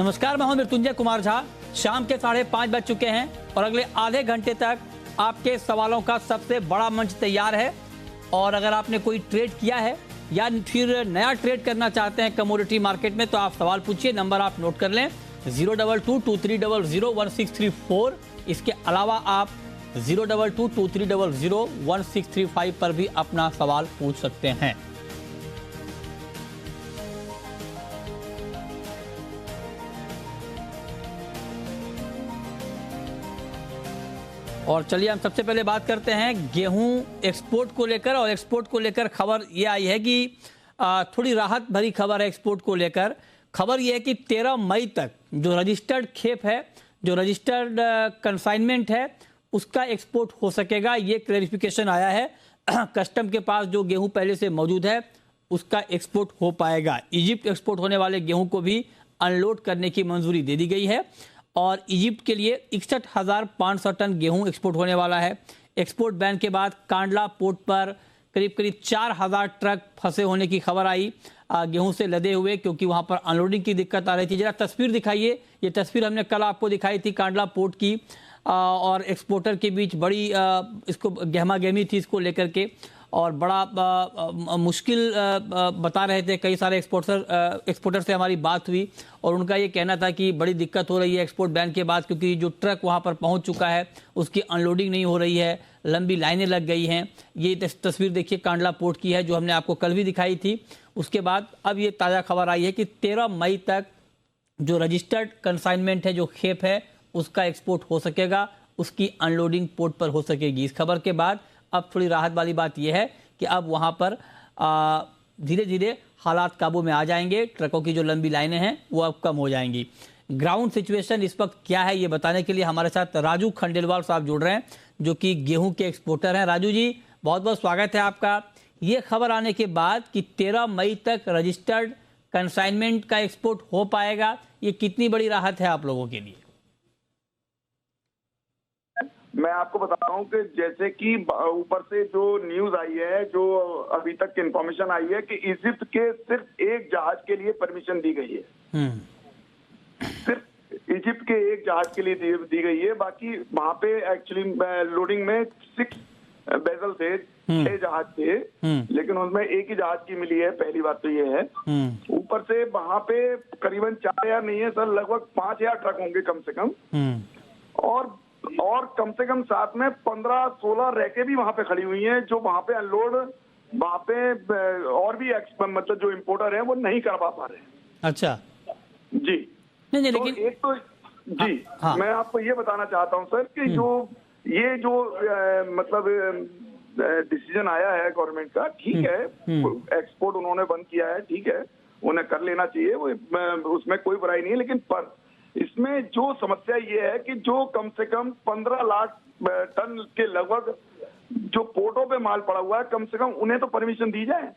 नमस्कार, मैं हूं मृत्युंजय कुमार झा। शाम के 5:30 बज चुके हैं और अगले आधे घंटे तक आपके सवालों का सबसे बड़ा मंच तैयार है। और अगर आपने कोई ट्रेड किया है या फिर नया ट्रेड करना चाहते हैं कमोडिटी मार्केट में, तो आप सवाल पूछिए। नंबर आप नोट कर लें 02223001634। इसके अलावा आप 02223001635 पर भी अपना सवाल पूछ सकते हैं। और चलिए हम सबसे पहले बात करते हैं गेहूं एक्सपोर्ट को लेकर। और एक्सपोर्ट को लेकर खबर ये आई है कि थोड़ी राहत भरी खबर है। एक्सपोर्ट को लेकर खबर ये है कि 13 मई तक जो रजिस्टर्ड खेप है, जो रजिस्टर्ड कंसाइनमेंट है, उसका एक्सपोर्ट हो सकेगा। ये क्लैरिफिकेशन आया है। कस्टम के पास जो गेहूं पहले से मौजूद है उसका एक्सपोर्ट हो पाएगा। इजिप्ट एक्सपोर्ट होने वाले गेहूं को भी अनलोड करने की मंजूरी दे दी गई है और इजिप्ट के लिए 61,500 टन गेहूं एक्सपोर्ट होने वाला है। एक्सपोर्ट बैन के बाद कांडला पोर्ट पर करीब 4,000 ट्रक फंसे होने की खबर आई गेहूं से लदे हुए, क्योंकि वहां पर अनलोडिंग की दिक्कत आ रही थी। जरा तस्वीर दिखाइए। ये तस्वीर हमने कल आपको दिखाई थी कांडला पोर्ट की, और एक्सपोर्टर के बीच बड़ी इसको गहमा गहमी थी इसको लेकर के, और बड़ा मुश्किल बता रहे थे। कई सारे एक्सपोर्टर से हमारी बात हुई और उनका ये कहना था कि बड़ी दिक्कत हो रही है एक्सपोर्ट बैन के बाद, क्योंकि जो ट्रक वहाँ पर पहुँच चुका है उसकी अनलोडिंग नहीं हो रही है, लंबी लाइनें लग गई हैं। ये तस्वीर देखिए कांडला पोर्ट की है, जो हमने आपको कल भी दिखाई थी। उसके बाद अब ये ताज़ा खबर आई है कि 13 मई तक जो रजिस्टर्ड कंसाइनमेंट है, जो खेप है, उसका एक्सपोर्ट हो सकेगा, उसकी अनलोडिंग पोर्ट पर हो सकेगी। इस खबर के बाद अब थोड़ी राहत वाली बात यह है कि अब वहाँ पर धीरे धीरे हालात काबू में आ जाएंगे। ट्रकों की जो लंबी लाइनें हैं वो अब कम हो जाएंगी। ग्राउंड सिचुएशन इस वक्त क्या है ये बताने के लिए हमारे साथ राजू खंडेलवाल साहब जुड़ रहे हैं, जो कि गेहूं के एक्सपोर्टर हैं। राजू जी, बहुत बहुत स्वागत है आपका। ये खबर आने के बाद कि 13 मई तक रजिस्टर्ड कंसाइनमेंट का एक्सपोर्ट हो पाएगा, ये कितनी बड़ी राहत है आप लोगों के लिए? मैं आपको बताता हूँ कि जैसे कि ऊपर से जो न्यूज आई है, जो अभी तक इंफॉर्मेशन आई है कि इजिप्ट के सिर्फ एक जहाज के लिए परमिशन दी गई है। सिर्फ इजिप्ट के एक जहाज के लिए दी गई है। बाकी वहां पे एक्चुअली लोडिंग में 6 बेजल थे, 6 जहाज थे, लेकिन उनमें एक ही जहाज की मिली है। पहली बात तो ये है। ऊपर से वहां पे करीबन 4,000 नहीं है सर, लगभग 5,000 ट्रक होंगे कम से कम। और कम से कम साथ में 15-16 रैकें भी वहां पे खड़ी हुई हैं, जो वहां पे अनलोड वहां पे और भी मतलब जो इम्पोर्टर हैं वो नहीं करवा पा रहे हैं। अच्छा जी। नहीं, तो लेकिन एक तो जी हाँ। मैं आपको ये बताना चाहता हूं सर कि जो मतलब डिसीजन आया है गवर्नमेंट का, ठीक है, एक्सपोर्ट उन्होंने बंद किया है, ठीक है, उन्हें कर लेना चाहिए, वो उसमें कोई बुराई नहीं है। लेकिन पर इसमें जो समस्या ये है कि जो कम से कम 15 लाख टन के लगभग जो पोर्टों पे माल पड़ा हुआ है, कम से कम उन्हें तो परमिशन दी जाए।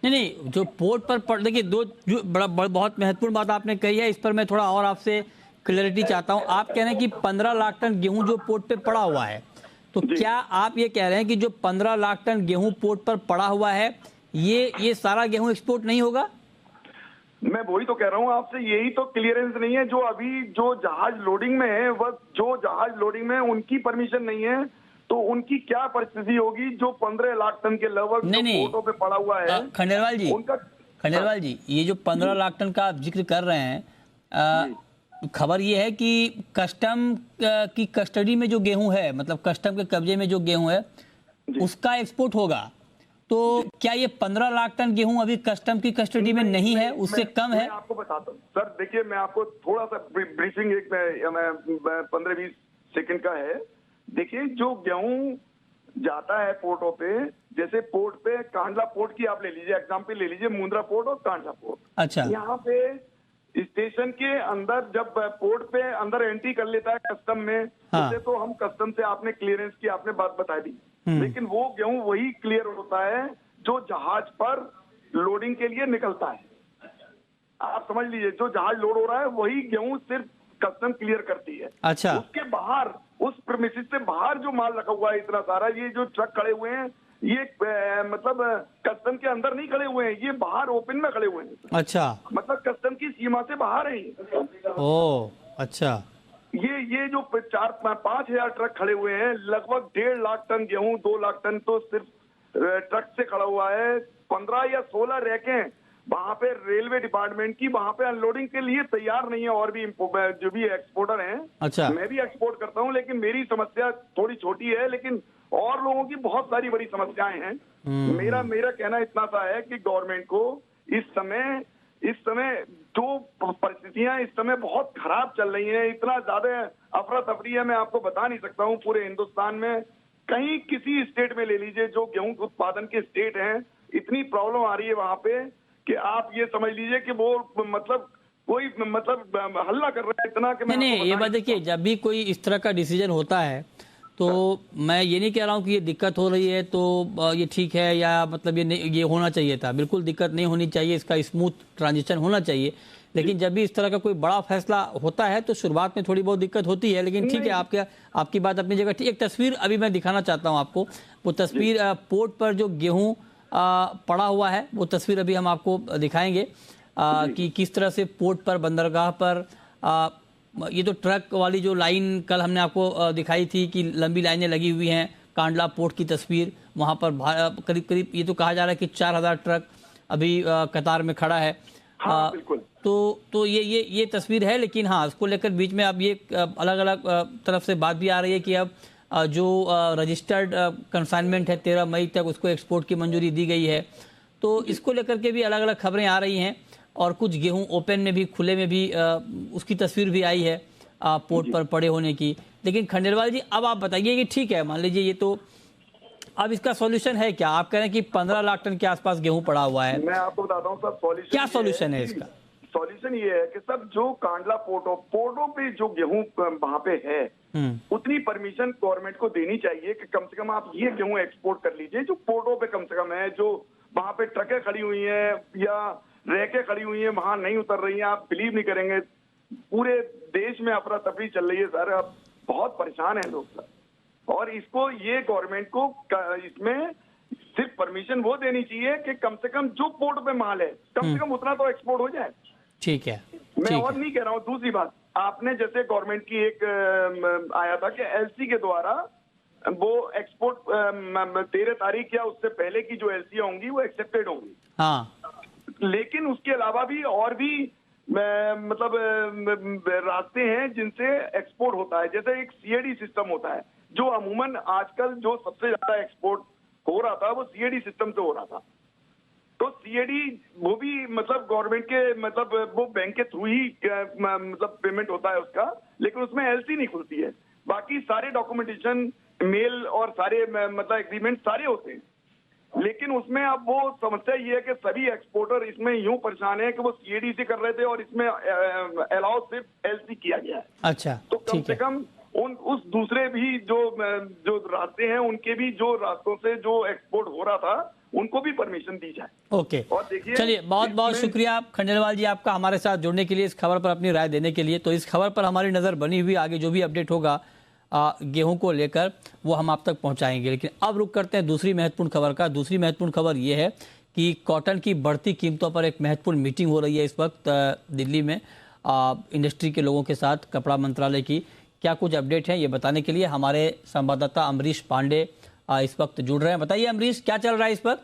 नहीं, जो पोर्ट पर देखिए, बहुत महत्वपूर्ण बात आपने कही है। इस पर मैं थोड़ा और आपसे क्लैरिटी चाहता हूं। आप कह रहे हैं कि 15 लाख टन गेहूं जो पोर्ट पे पड़ा हुआ है, तो क्या आप ये कह रहे हैं कि जो 15 लाख टन गेहूं पोर्ट पर पड़ा हुआ है, ये सारा गेहूं एक्सपोर्ट नहीं होगा? मैं वही तो कह रहा हूँ आपसे, यही तो क्लियरेंस नहीं है। जो अभी जो जहाज लोडिंग में है, वह जो जहाज लोडिंग में है उनकी परमिशन नहीं है, तो उनकी क्या परिस्थिति होगी जो 15 लाख टन के लगभग पोर्टों पे पड़ा हुआ है। खंडेलवाल जी, ये जो 15 लाख टन का आप जिक्र कर रहे हैं, खबर ये है कि कस्टम की कस्टडी में जो गेहूं है, मतलब कस्टम के कब्जे में जो गेहूं है, उसका एक्सपोर्ट होगा। तो क्या ये 15 लाख टन गेहूं अभी कस्टम की कस्टडी में नहीं है, उससे कम है? मैं आपको बताता हूँ सर, देखिए मैं आपको थोड़ा सा ब्रीफिंग 15-20 सेकंड का है। देखिए, जो गेहूं जाता है पोर्टों पे, जैसे पोर्ट पे कांडला पोर्ट की आप ले लीजिए, एग्जाम्पल ले लीजिए, मुंद्रा पोर्ट और कांडला पोर्ट। अच्छा, यहाँ पे स्टेशन के अंदर जब पोर्ट पे अंदर एंट्री कर लेता है कस्टम में, उसे तो हम कस्टम से आपने क्लियरेंस की आपने बात बता दी, लेकिन वो गेहूं वही क्लियर होता है जो जहाज पर लोडिंग के लिए निकलता है। आप समझ लीजिए, जो जहाज लोड हो रहा है वही गेहूं सिर्फ कस्टम क्लियर करती है। अच्छा, उसके बाहर, उस प्रीमिसेस से बाहर जो माल रखा हुआ है इतना सारा, ये जो ट्रक खड़े हुए हैं, ये मतलब कस्टम के अंदर नहीं खड़े हुए हैं, ये बाहर ओपन में खड़े हुए हैं। अच्छा, मतलब कस्टम की सीमा से बाहर है ये। ओ अच्छा। ये जो 4-5 हजार ट्रक खड़े हुए हैं, लगभग 1.5 लाख टन गेहूं, 2 लाख टन तो सिर्फ ट्रक से खड़ा हुआ है। 15 या 16 रैकें वहां पे रेलवे डिपार्टमेंट की वहां पे अनलोडिंग के लिए तैयार नहीं है। और भी जो भी एक्सपोर्टर हैं, अच्छा, मैं भी एक्सपोर्ट करता हूं, लेकिन मेरी समस्या थोड़ी छोटी है, लेकिन और लोगों की बहुत सारी बड़ी समस्याएं हैं। मेरा कहना इतना सा है कि गवर्नमेंट को इस समय जो परिस्थितियां इस समय बहुत खराब चल रही हैं, इतना ज्यादा अफरा तफरी है, मैं आपको बता नहीं सकता हूं। पूरे हिंदुस्तान में कहीं किसी स्टेट में ले लीजिए जो गेहूं उत्पादन के स्टेट हैं, इतनी प्रॉब्लम आ रही है वहां पे कि आप ये समझ लीजिए कि वो मतलब कोई मतलब हल्ला कर रहा है इतना कि मैं नहीं, ये बात देखिए, जब भी कोई इस तरह का डिसीजन होता है तो मैं ये नहीं कह रहा हूँ कि ये दिक्कत हो रही है तो ये ठीक है, या मतलब ये होना चाहिए था। बिल्कुल दिक्कत नहीं होनी चाहिए, इसका स्मूथ ट्रांजिशन होना चाहिए। लेकिन जब भी इस तरह का कोई बड़ा फैसला होता है तो शुरुआत में थोड़ी बहुत दिक्कत होती है, लेकिन ठीक है, आपकी बात अपनी जगह ठीक। एक तस्वीर अभी मैं दिखाना चाहता हूँ आपको। वो तस्वीर पोर्ट पर जो गेहूं पड़ा हुआ है, वो तस्वीर अभी हम आपको दिखाएंगे कि किस तरह से पोर्ट पर, बंदरगाह पर ये तो ट्रक वाली जो लाइन कल हमने आपको दिखाई थी कि लंबी लाइनें लगी हुई हैं। कांडला पोर्ट की तस्वीर, वहां पर करीब करीब ये तो कहा जा रहा है कि 4000 ट्रक अभी कतार में खड़ा है। हाँ, बिल्कुल। तो ये तस्वीर है। लेकिन हाँ, इसको लेकर बीच में अब ये अलग अलग तरफ से बात भी आ रही है कि अब जो रजिस्टर्ड कंसाइनमेंट है 13 मई तक, उसको एक्सपोर्ट की मंजूरी दी गई है। तो इसको लेकर के भी अलग अलग खबरें आ रही हैं, और कुछ गेहूं ओपन में भी, खुले में भी उसकी तस्वीर भी आई है पोर्ट पर पड़े होने की। लेकिन खंडेलवाल जी, अब आप बताइए कि ठीक है, मान लीजिए ये तो, अब इसका सॉल्यूशन है क्या? आप कह रहे हैं कि 15 लाख टन के आसपास गेहूं पड़ा हुआ है। मैं आपको बताता हूँ सर, सॉल्यूशन क्या सॉल्यूशन है इसका? सॉल्यूशन ये है कि सब जो कांडला पोर्टों पे जो गेहूं वहां पे है, उतनी परमिशन गवर्नमेंट को देनी चाहिए कि कम से कम आप ये गेहूं एक्सपोर्ट कर लीजिए जो पोर्टों पे कम से कम है। जो वहां पे ट्रकें खड़ी हुई हैं या रैकें खड़ी हुई हैं, वहां नहीं उतर रही हैं। आप बिलीव नहीं करेंगे, पूरे देश में अफरा तफरी चल रही है सर। अब बहुत परेशान है लोग सर, और इसको ये गवर्नमेंट को इसमें सिर्फ परमिशन वो देनी चाहिए कि कम से कम जो पोर्ट पे माल है, कम से कम उतना तो एक्सपोर्ट हो जाए। ठीक है, मैं और नहीं कह रहा हूँ। दूसरी बात, आपने जैसे गवर्नमेंट की एक आया था कि एलसी के द्वारा वो एक्सपोर्ट 13 तारीख या उससे पहले की जो एलसी होंगी वो एक्सेप्टेड होंगी। हाँ, लेकिन उसके अलावा भी और भी मतलब रास्ते हैं जिनसे एक्सपोर्ट होता है। जैसे एक सीएडी सिस्टम होता है, जो अमूमन आजकल जो सबसे ज्यादा एक्सपोर्ट हो रहा था वो सीएडी सिस्टम से हो रहा था। तो सीएडी वो भी मतलब गवर्नमेंट के मतलब वो बैंक के थ्रू ही मतलब पेमेंट होता है उसका, लेकिन उसमें एलसी नहीं खुलती है। बाकी सारे डॉक्यूमेंटेशन, मेल और सारे मतलब एग्रीमेंट सारे होते हैं। लेकिन उसमें अब वो समस्या ये है कि सभी एक्सपोर्टर इसमें यूं परेशान है कि वो सीएडी से कर रहे थे और इसमें अलाउ सिर्फ एलसी किया गया है। अच्छा, तो कम से कम उस दूसरे भी जो रास्ते हैं, उनके भी जो रास्तों से जो एक्सपोर्ट हो रहा था, उनको भी परमिशन दी जाए। ओके, और देखिए, चलिए, बहुत बहुत शुक्रिया खंडेलवाल जी आपका हमारे साथ जुड़ने के लिए, इस खबर पर अपनी राय देने के लिए। तो इस खबर पर हमारी नजर बनी हुई, आगे जो भी अपडेट होगा गेहूं को लेकर वो हम आप तक पहुंचाएंगे। लेकिन अब रुक करते हैं दूसरी महत्वपूर्ण खबर का। दूसरी महत्वपूर्ण खबर ये है कि कॉटन की बढ़ती कीमतों पर एक महत्वपूर्ण मीटिंग हो रही है इस वक्त दिल्ली में इंडस्ट्री के लोगों के साथ, कपड़ा मंत्रालय की। क्या कुछ अपडेट है, ये बताने के लिए हमारे संवाददाता अमरीश पांडे इस वक्त जुड़ रहे हैं। बताइए अमरीश, क्या चल रहा है इस वक्त?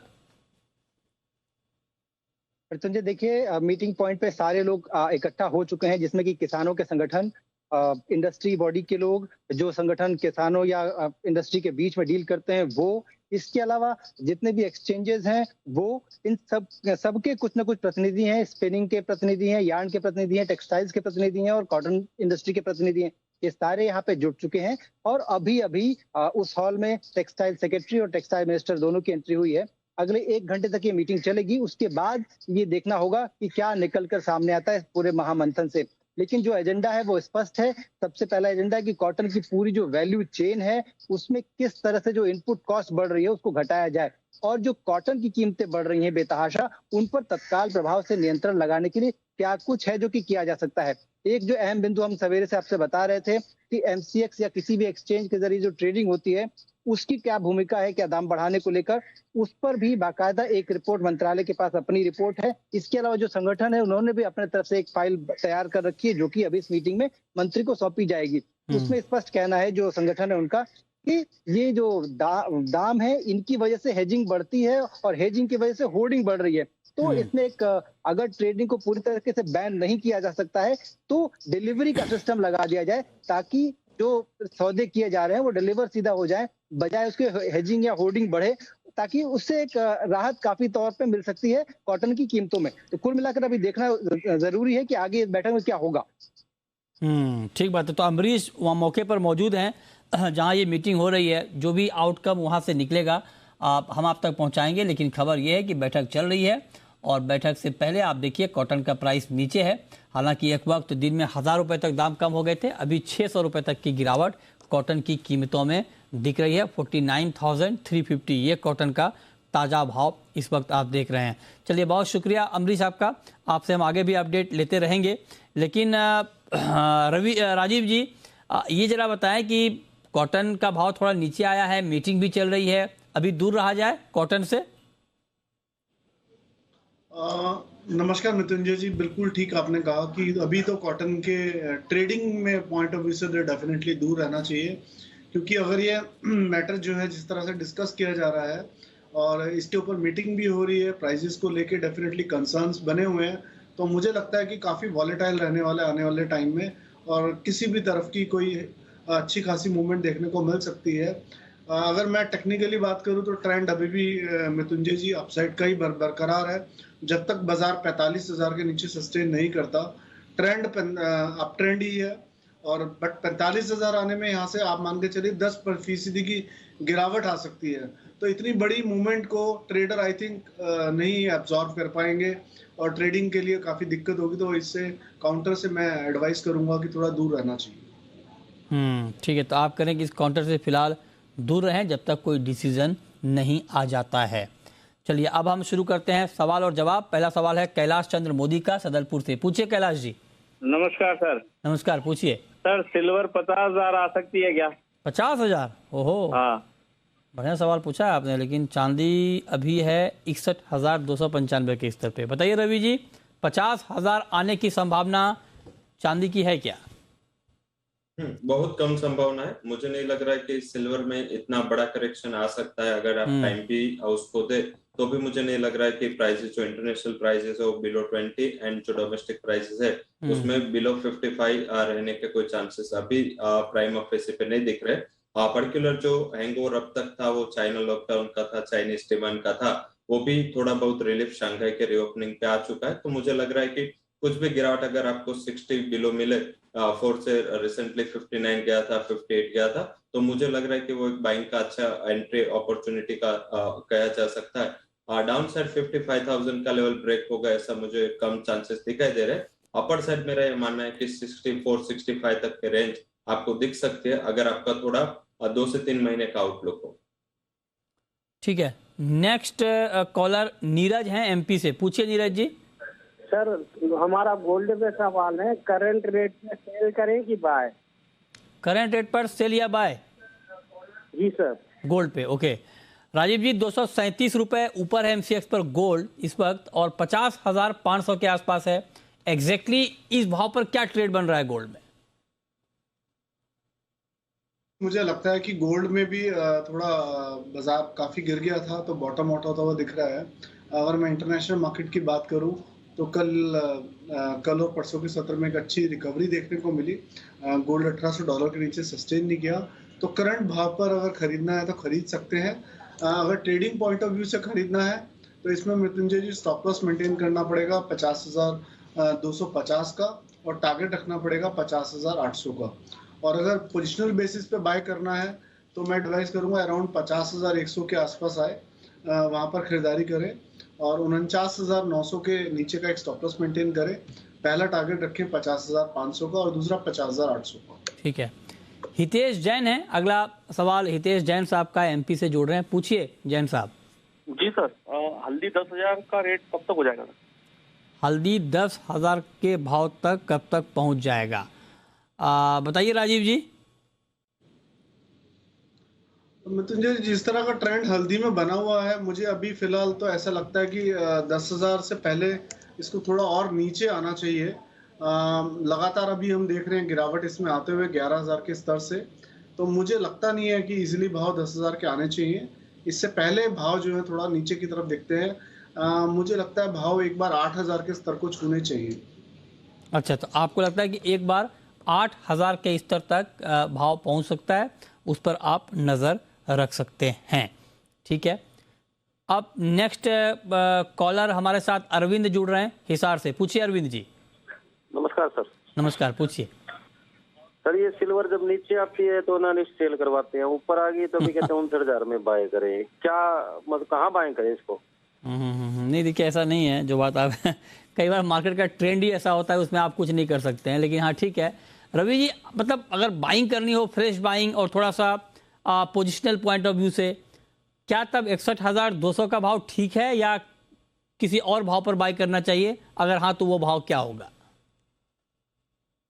संजय, देखिए, मीटिंग पॉइंट पे सारे लोग इकट्ठा हो चुके हैं, जिसमें कि किसानों के संगठन, इंडस्ट्री बॉडी के लोग, जो संगठन किसानों या इंडस्ट्री के बीच में डील करते हैं वो, इसके अलावा जितने भी एक्सचेंजेस हैं वो, इन सबके कुछ ना कुछ प्रतिनिधि हैं। स्पिनिंग के प्रतिनिधि हैं, यार्न के प्रतिनिधि हैं, टेक्सटाइल्स के प्रतिनिधि हैं और कॉटन इंडस्ट्री के प्रतिनिधि हैं। ये सारे यहाँ पे जुट चुके हैं और अभी अभी उस हॉल में टेक्सटाइल सेक्रेटरी और टेक्सटाइल मिनिस्टर दोनों की एंट्री हुई है। अगले 1 घंटे तक ये मीटिंग चलेगी। उसके बाद ये देखना होगा कि क्या निकलकर सामने आता है पूरे महामंथन से। लेकिन जो एजेंडा है वो स्पष्ट है। सबसे पहला एजेंडा है कि कॉटन की पूरी जो वैल्यू चेन है उसमें किस तरह से जो इनपुट कॉस्ट बढ़ रही है उसको घटाया जाए, और जो कॉटन की कीमतें बढ़ रही हैं बेतहाशा, उन पर तत्काल प्रभाव से नियंत्रण लगाने के लिए क्या कुछ है जो कि किया जा सकता है। एक जो अहम बिंदु हम सवेरे से आपसे बता रहे थे कि एमसीएक्स या किसी भी एक्सचेंज के जरिए जो ट्रेडिंग होती है उसकी क्या भूमिका है, क्या दाम बढ़ाने को लेकर, उस पर भी बाकायदा एक रिपोर्ट मंत्रालय के पास अपनी रिपोर्ट है। इसके अलावा जो संगठन है उन्होंने भी अपने तरफ से एक फाइल तैयार कर रखी है, जो कि अभी इस मीटिंग में मंत्री को सौंपी जाएगी। उसमें स्पष्ट कहना है जो संगठन है उनका कि ये जो दाम है इनकी वजह से हेजिंग बढ़ती है और हेजिंग की वजह से होर्डिंग बढ़ रही है। तो इसमें एक अगर ट्रेडिंग को पूरी तरीके से बैन नहीं किया जा सकता है तो डिलीवरी का सिस्टम लगा दिया जाए, ताकि जो सौदे किए जा रहे हैं वो डिलीवर सीधा हो जाए, बजाय उसके हेजिंग या होर्डिंग बढ़े, ताकि उससे एक राहत काफी तौर पे मिल सकती है कॉटन की कीमतों में। तो कुल मिलाकर अभी देखना जरूरी है कि आगे इस बैठक में क्या होगा। ठीक बात है। तो अमरीश वहाँ मौके पर मौजूद हैं जहाँ ये मीटिंग हो रही है, जो भी आउटकम वहाँ से निकलेगा हम आप तक पहुँचाएंगे। लेकिन खबर ये है कि बैठक चल रही है और बैठक से पहले आप देखिए कॉटन का प्राइस नीचे है। हालांकि एक वक्त दिन में 1000 रुपये तक दाम कम हो गए थे, अभी 600 रुपये तक की गिरावट कॉटन की कीमतों में दिख रही है। 49,350 ये कॉटन का ताज़ा भाव इस वक्त आप देख रहे हैं। चलिए, बहुत शुक्रिया अमरीश आपका, आपसे हम आगे भी अपडेट लेते रहेंगे। लेकिन राजीव जी, ये जरा बताएं कि कॉटन का भाव थोड़ा नीचे आया है, मीटिंग भी चल रही है, अभी दूर रहा जाए कॉटन से? नमस्कार मृत्युंजय जी, बिल्कुल ठीक आपने कहा कि अभी तो कॉटन के ट्रेडिंग में पॉइंट ऑफ व्यू से डेफिनेटली दूर रहना चाहिए, क्योंकि अगर ये मैटर जो है जिस तरह से डिस्कस किया जा रहा है और इसके ऊपर मीटिंग भी हो रही है, प्राइसेस को लेके डेफिनेटली कंसर्न्स बने हुए हैं, तो मुझे लगता है कि काफ़ी वॉलेटाइल रहने वाला आने वाले टाइम में और किसी भी तरफ की कोई अच्छी खासी मूवमेंट देखने को मिल सकती है। अगर मैं टेक्निकली बात करूं तो ट्रेंड अभी भी मृत्युंजय जी अपसाइड का ही बरकरार है। जब तक बाजार 45,000 के नीचे सस्टेन नहीं करता, ट्रेंड अप ट्रेंड ही है। और बट 45,000 आने में यहाँ से आप मान के चलिए 10% की गिरावट आ सकती है। तो इतनी बड़ी मूवमेंट को ट्रेडर आई थिंक नहीं एब्जॉर्व कर पाएंगे और ट्रेडिंग के लिए काफी दिक्कत होगी। तो इससे काउंटर से मैं एडवाइस करूंगा कि थोड़ा दूर रहना चाहिए। ठीक है, तो आप करें कि इस काउंटर से फिलहाल दूर रहें जब तक कोई डिसीजन नहीं आ जाता है। चलिए, अब हम शुरू करते हैं सवाल और जवाब। पहला सवाल है कैलाश चंद्र मोदी का सदलपुर से। पूछिए कैलाश जी। नमस्कार सर। नमस्कार, पूछिए सर, सिल्वर 50,000 आ सकती है क्या? 50,000? ओहो, हाँ, बढ़िया सवाल पूछा है आपने। लेकिन चांदी अभी है 61,295 के स्तर पे। बताइए रवि जी, 50,000 आने की संभावना चांदी की है क्या? बहुत कम संभावना है। मुझे नहीं लग रहा है कि सिल्वर में इतना बड़ा करेक्शन आ सकता है। अगर आप टाइम भी उसको दे तो भी मुझे नहीं लग रहा है कि प्राइसेस जो इंटरनेशनल प्राइसेस है वो बिलो 20 एंड जो डोमेस्टिक प्राइसेस है उसमें बिलो 55 रहने के कोई चांसेस अभी प्राइम ऑफ फेसी पे नहीं दिख रहे। पर्टिकुलर जो हैंगओवर अब तक था वो चाइना लॉकडाउन का था, चाइनीज डिमांड का था, वो भी थोड़ा बहुत रिलीफ शंघाई के रीओपनिंग पे आ चुका है। तो मुझे लग रहा है कि कुछ भी गिरावट अगर आपको 60 बिलो मिले, 4 से रिसेंटली 59 गया था, 58 गया था, तो मुझे लग रहा है कि वो एक बाइंग का अच्छा एंट्री अपॉर्चुनिटी का कहा जा सकता है। डाउन साइड 55,000 का लेवल ब्रेक होगा ऐसा मुझे कम चांसेस दिखाई दे रहे हैं। अपर साइड मेरा ये मानना है कि 64-65 तक के रेंज आपको दिख सकती है अगर आपका थोड़ा 2 से 3 महीने का आउटलुक हो। ठीक है, नेक्स्ट कॉलर नीरज हैं एमपी से। पूछिए नीरज जी। सर, हमारा गोल्ड पे सवाल है, करंट रेट में सेल करें कि बाय? करंट रेट पर सेल या बाय? जी सर। गोल्ड पे, ओके। राजीव जी, 237 रुपए ऊपर है एमसीएक्स पर गोल्ड इस वक्त और 50,500 के आसपास है। एग्जैक्टली इस भाव पर क्या ट्रेड बन रहा है गोल्ड में? मुझे लगता है कि गोल्ड में भी थोड़ा बाजार काफी गिर गया था, तो बॉटम आउट होता हुआ दिख रहा है। अगर मैं इंटरनेशनल मार्केट की बात करूं तो कल और परसों के सत्र में एक अच्छी रिकवरी देखने को मिली। गोल्ड $1,800 के नीचे सस्टेन नहीं किया, तो करंट भाव पर अगर खरीदना है तो खरीद सकते हैं। अगर ट्रेडिंग पॉइंट ऑफ व्यू से खरीदना है तो इसमें मृत्युंजय जी स्टॉप लॉस मेंटेन करना पड़ेगा 50,250 का और टारगेट रखना पड़ेगा 50,800 का। और अगर पोजिशनल बेसिस पे बाय करना है तो मैं एडवाइस करूंगा अराउंड 50,100 के आसपास आए, वहां पर खरीदारी करें और 49,900 के नीचे का एक स्टॉप लॉस मेंटेन करें। पहला टारगेट रखें 50,500 का और दूसरा 50,800 का। ठीक है, हितेश जैन है अगला सवाल। हितेश जैन साहब का एमपी से जोड़ रहे हैं। पूछिए जैन साहब। जी सर, हल्दी 10,000 का रेट कब तक हो जाएगा? हल्दी 10,000 के भाव तक कब तक पहुंच जाएगा? बताइए राजीव जी। मृत्युंजय जी, जिस तरह का ट्रेंड हल्दी में बना हुआ है, मुझे अभी फिलहाल तो ऐसा लगता है कि 10,000 से पहले इसको थोड़ा और नीचे आना चाहिए। लगातार अभी हम देख रहे हैं गिरावट इसमें आते हुए 11,000 के स्तर से, तो मुझे लगता नहीं है कि इजीली भाव 10,000 के आने चाहिए। इससे पहले भाव जो है थोड़ा नीचे की तरफ दिखते हैं। मुझे लगता है भाव एक बार 8,000 के स्तर को छूने चाहिए। अच्छा, तो आपको लगता है कि एक बार 8,000 के स्तर तक भाव पहुंच सकता है, उस पर आप नज़र रख सकते हैं। ठीक है, अब नेक्स्ट कॉलर हमारे साथ अरविंद जुड़ रहे हैं हिसार से। पूछिए अरविंद जी। नमस्कार सर। नमस्कार, पूछिए। सर ये सिल्वर जब नीचे आती है तो एनालिस्ट सेल करवाते हैं, ऊपर आ गई तो भी कहते हैं 59,000 में बाय करें। क्या मतलब कहाँ बाय करें इसको? नहीं देखिए, ऐसा नहीं है जो बात आप कई बार मार्केट का ट्रेंड ही ऐसा होता है, उसमें आप कुछ नहीं कर सकते हैं। लेकिन हाँ ठीक है रवि जी, मतलब अगर बाइंग करनी हो, फ्रेश बाइंग और थोड़ा सा पोजिशनल पॉइंट ऑफ व्यू से, क्या तब 61,200 का भाव ठीक है या किसी और भाव पर बाई करना चाहिए? अगर हाँ तो वो भाव क्या होगा?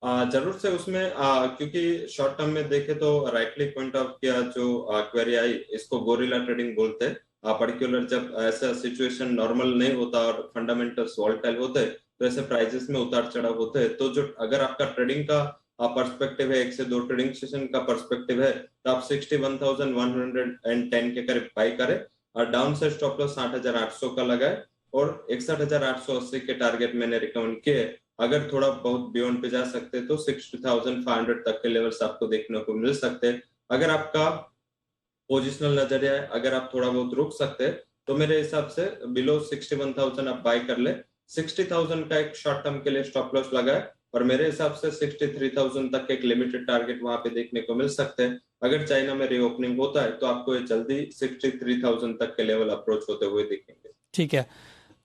जरूर से उसमें क्योंकि शॉर्ट टर्म में देखे तो राइटली पॉइंट ऑफ किया जो क्वेरी आई, इसको गोरिल्ला ट्रेडिंग बोलते हैं। पर्टिकुलर जब ऐसा सिचुएशन नॉर्मल नहीं होता और फंडामेंटल्स वॉलेटाइल होते हैं तो ऐसे प्राइसेस में उतार चढ़ाव होते हैं। तो जो अगर आपका ट्रेडिंग का पर्सपेक्टिव है, 1 से 2 ट्रेडिंग सेशन का पर्सपेक्टिव है, तो आप 61,110 के करीब बाई करें और डाउन साइड स्टॉप लॉस 60,800 का लगाए और 61,880 के टारगेट मैंने रिकमेंड किए। अगर थोड़ा बहुत बियॉन्ड पे जा सकते तो 60,500 तक के लेवल्स आपको देखने को मिल सकते हैं। अगर आपका पोजिशनल नजरिया है, अगर आप थोड़ा बहुत रुक सकते हैं तो मेरे हिसाब से बिलो 61,000 आप बाय कर ले। 60,000 का एक शॉर्ट टर्म के लिए स्टॉप लॉस लगाए और मेरे हिसाब से 63,000 तक एक लिमिटेड टारगेट वहां पे देखने को मिल सकते हैं। अगर चाइना में रीओपनिंग होता है तो आपको ये जल्दी 63,000 तक के लेवल अप्रोच होते हुए दिखेंगे। ठीक है,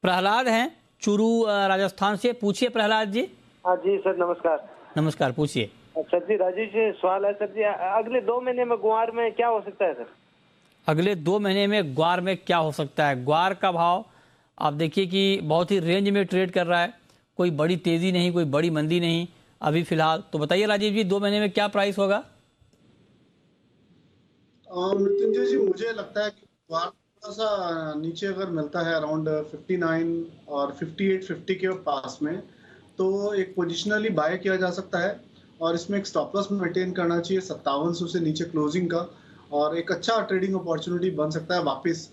प्रहलाद हैं चूरू राजस्थान से। पूछिए प्रहलाद जी। हाँ जी सर, नमस्कार। नमस्कार, पूछिए। सर जी, राजेश जी सवाल है सर जी, अगले 2 महीने में ग्वार में क्या हो सकता है सर? अगले 2 महीने में ग्वार में क्या हो सकता है? ग्वार का भाव आप देखिए कि बहुत ही रेंज में ट्रेड कर रहा है, कोई बड़ी तेजी नहीं, कोई बड़ी मंदी नहीं अभी फिलहाल। तो बताइए राजीव जी, 2 महीने में क्या प्राइस होगा? मृत्युंजय जी, मुझे लगता है कि ग्वार थोड़ा सा नीचे अगर मिलता है अराउंड 59 और 58-50 के पास में, तो एक पोजिशनली बाय किया जा सकता है और इसमें एक स्टॉप लॉस मेंटेन करना चाहिए 5700 से नीचे क्लोजिंग का, और एक अच्छा ट्रेडिंग अपॉर्चुनिटी बन सकता है वापस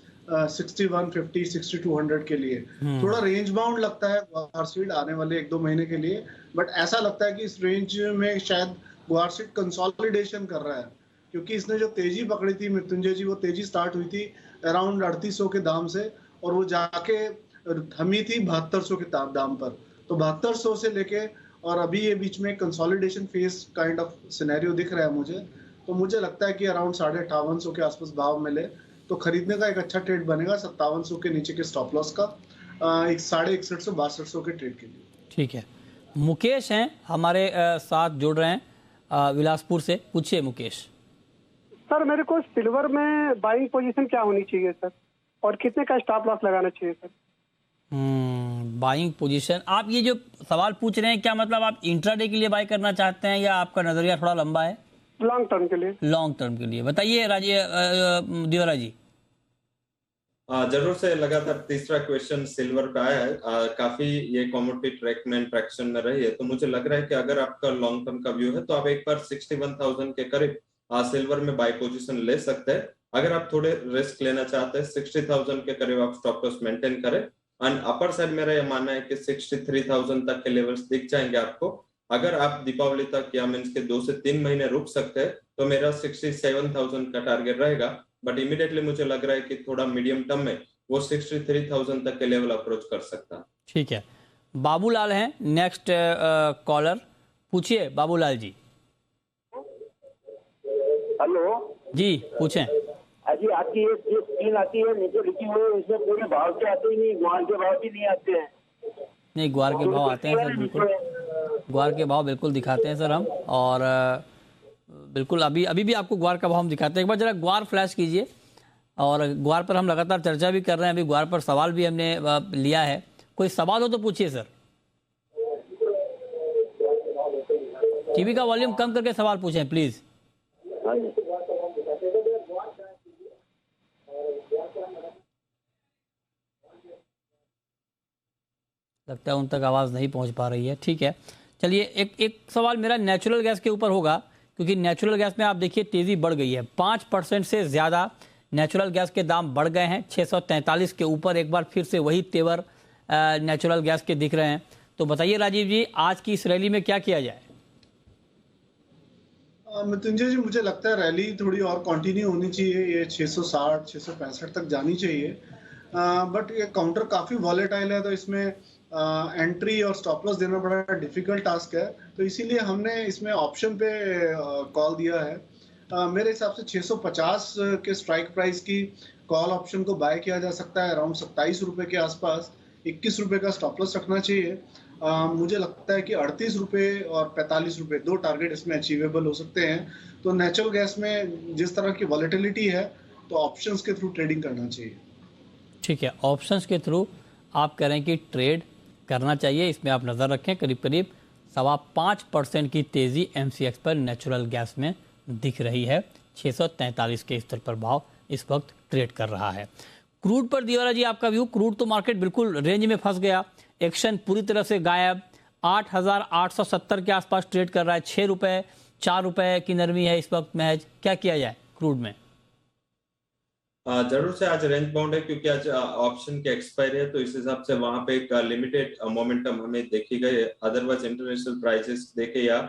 6150 6200 के लिए। थोड़ा रेंज बाउंड लगता है ग्वार सीड आने वाले 1-2 महीने के लिए, बट ऐसा लगता है कि इस रेंज में शायद ग्वार सीड कंसोलिडेशन कर रहा है, क्योंकि इसने जो तेजी पकड़ी थी मृत्युंजय जी, वो तेजी स्टार्ट हुई थी अराउंड 3800 के दाम से और वो जाके थमी थी 7200 के दाम पर। तो 7200 से लेके और अभी ये बीच में consolidation phase kind of scenario दिख रहा है मुझे। तो मुझे लगता है कि अराउंड 5850 के आसपास भाव मिले तो खरीदने का एक अच्छा ट्रेड बनेगा 5700 के नीचे के स्टॉप लॉस का, 6150-6200 के ट्रेड के लिए। ठीक है, मुकेश हैं हमारे साथ जुड़ रहे हैं बिलासपुर से। पूछिए मुकेश। सर मेरे को सिल्वर में बाइंग पोजीशन क्या होनी चाहिए सर, और कितने का स्टॉप लॉस लगाना चाहिए सर? बाइंग पोजीशन, आप ये जो सवाल पूछ रहे हैं क्या मतलब आप इंट्राडे के लिए बाय करना चाहते हैं या आपका नजरिया थोड़ा लंबा है? लॉन्ग टर्म के लिए। लॉन्ग टर्म के लिए बताइए दियोरा जी। जरूर से लगातार तीसरा क्वेश्चन सिल्वर पे आया है। काफी ये कमोडिटी ट्रैक में ट्रैक्शन में रही है, तो मुझे लग रहा है कि अगर आपका लॉन्ग टर्म का व्यू है तो आप एक बार 61,000 के करीब सिल्वर में बाय पोजीशन ले सकते हैं। अगर आप थोड़े रिस्क लेना चाहते हैं 60,000 के करीब आप स्टॉप लॉस मेंटेन करें। एंड अपर साइड मेरा यह मानना है कि 63,000 तक के लेवल्स दिख जाएंगे आपको। अगर आप दीपावली तक या मीन्स के 2 से 3 महीने रुक सकते हैं तो मेरा 67,000 का टारगेट रहेगा, बट इमीडिएटली मुझे लग रहा है कि थोड़ा मीडियम टर्म में वो 63,000 तक के लेवल अप्रोच कर सकता है। ठीक है, बाबूलाल हैं नेक्स्ट कॉलर। पूछिए बाबूलाल जी। हेलो जी, पूछें। अजी, आपकी ये स्क्रीन आती है नीचे लिखी हुई है, इसमें पूरे भाव के आते ही नहीं, ग्वार के भाव भी नहीं आते हैं। नहीं, ग्वार के भाव आते हैं सर, बिल्कुल ग्वार के भाव बिल्कुल दिखाते हैं सर हम, और बिल्कुल अभी भी आपको ग्वार का भाव हम दिखाते हैं। एक बार जरा ग्वार फ्लैश कीजिए, और ग्वार पर हम लगातार चर्चा भी कर रहे हैं, अभी ग्वार पर सवाल भी हमने लिया है। कोई सवाल हो तो पूछिए सर। टीवी का वॉल्यूम कम करके सवाल पूछें प्लीज। लगता है उन तक आवाज़ नहीं पहुंच पा रही है। ठीक है, चलिए एक सवाल मेरा नेचुरल गैस के ऊपर होगा, क्योंकि नेचुरल गैस में आप देखिए तेज़ी बढ़ गई है, 5% से ज़्यादा नेचुरल गैस के दाम बढ़ गए हैं, 643 के ऊपर एक बार फिर से वही तेवर नेचुरल गैस के दिख रहे हैं। तो बताइए राजीव जी, आज की इस रैली में क्या किया जाए? मृत्युंजय जी, मुझे लगता है रैली थोड़ी और कंटिन्यू होनी चाहिए, ये 660 665 तक जानी चाहिए। बट ये काउंटर काफी वॉलेटाइल है, तो इसमें एंट्री और स्टॉप लॉस देना बड़ा डिफिकल्ट टास्क है, तो इसीलिए हमने इसमें ऑप्शन पे कॉल दिया है। मेरे हिसाब से 650 के स्ट्राइक प्राइस की कॉल ऑप्शन को बाय किया जा सकता है अराउंड 27 रुपए के आसपास। 21 रुपए का स्टॉप लॉस रखना चाहिए। मुझे लगता है कि 38 रुपए और 45 रुपए 2 टारगेट इसमें अचीवेबल हो सकते हैं। तो नेचुरल गैस में जिस तरह की वॉलेटिलिटी है, तो ऑप्शंस के थ्रू ट्रेडिंग करना चाहिए। ठीक है, ऑप्शंस के थ्रू आप कह रहे हैं कि ट्रेड करना चाहिए, इसमें आप नज़र रखें। करीब करीब 5.25% की तेज़ी MCX पर नेचुरल गैस में दिख रही है। 643 के स्तर पर भाव इस वक्त ट्रेड कर रहा है। क्रूड पर दिवारा जी आपका व्यू? क्रूड तो मार्केट बिल्कुल रेंज में फंस गया, एक्शन पूरी तरह से गायब, 8,870 के आसपास ट्रेड कर रहा है, 6 रुपए 4 रुपए की नरमी है इस वक्त महज। क्या किया जाए क्रूड में? जरूर से आज रेंज बाउंड है, क्योंकि आज ऑप्शन की एक्सपायरी है, तो इस हिसाब से वहां पे एक लिमिटेड मोमेंटम हमें देखी गई है। अदरवाइज इंटरनेशनल प्राइसेस देखे या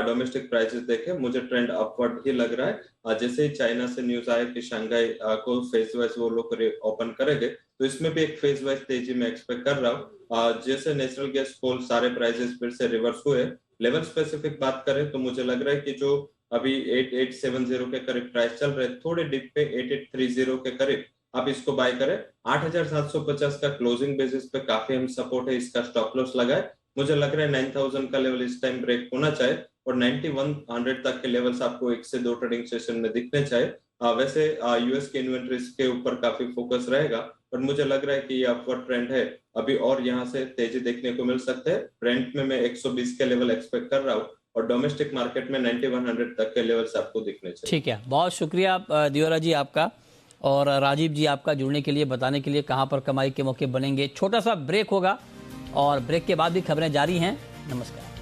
डोमेस्टिक प्राइसेस देखे, मुझे ट्रेंड अपवर्ड ही लग रहा है। जैसे ही चाइना से न्यूज आया कि शंघाई को फेज वाइज वो लोग ओपन करेंगे, तो इसमें भी एक फेज वाइज तेजी में एक्सपेक्ट कर रहा हूँ। जैसे नेचुरल गैस कोल सारे प्राइसेस फिर से रिवर्स हुए, लेवल स्पेसिफिक बात करें तो मुझे लग रहा है कि जो अभी 8870 के करीब प्राइस चल रहे, थोड़े डिप पे 8830 के करीब आप इसको बाय करें। 8750 का क्लोजिंग बेसिस पे काफी हम सपोर्ट है, इसका स्टॉप लॉस लगाए। मुझे लग रहा है 9000 का लेवल इस टाइम ब्रेक होना चाहिए और 9100 तक के लेवल्स आपको 1 से 2 ट्रेडिंग सेशन में दिखने चाहिए। वैसे यूएस के इन्वेंटरीज के ऊपर काफी फोकस रहेगा, पर मुझे लग रहा है कि ये अपवर्ड ट्रेंड है अभी और यहाँ से तेजी देखने को मिल सकते हैं। ब्रेंट में मैं 120 के लेवल एक्सपेक्ट कर रहा हूँ और डोमेस्टिक मार्केट में 9100 तक के लेवल्स आपको दिखने चाहिए। ठीक है, बहुत शुक्रिया दियोरा जी आपका और राजीव जी आपका जुड़ने के लिए, बताने के लिए कहां पर कमाई के मौके बनेंगे। छोटा सा ब्रेक होगा और ब्रेक के बाद भी खबरें जारी हैं। नमस्कार।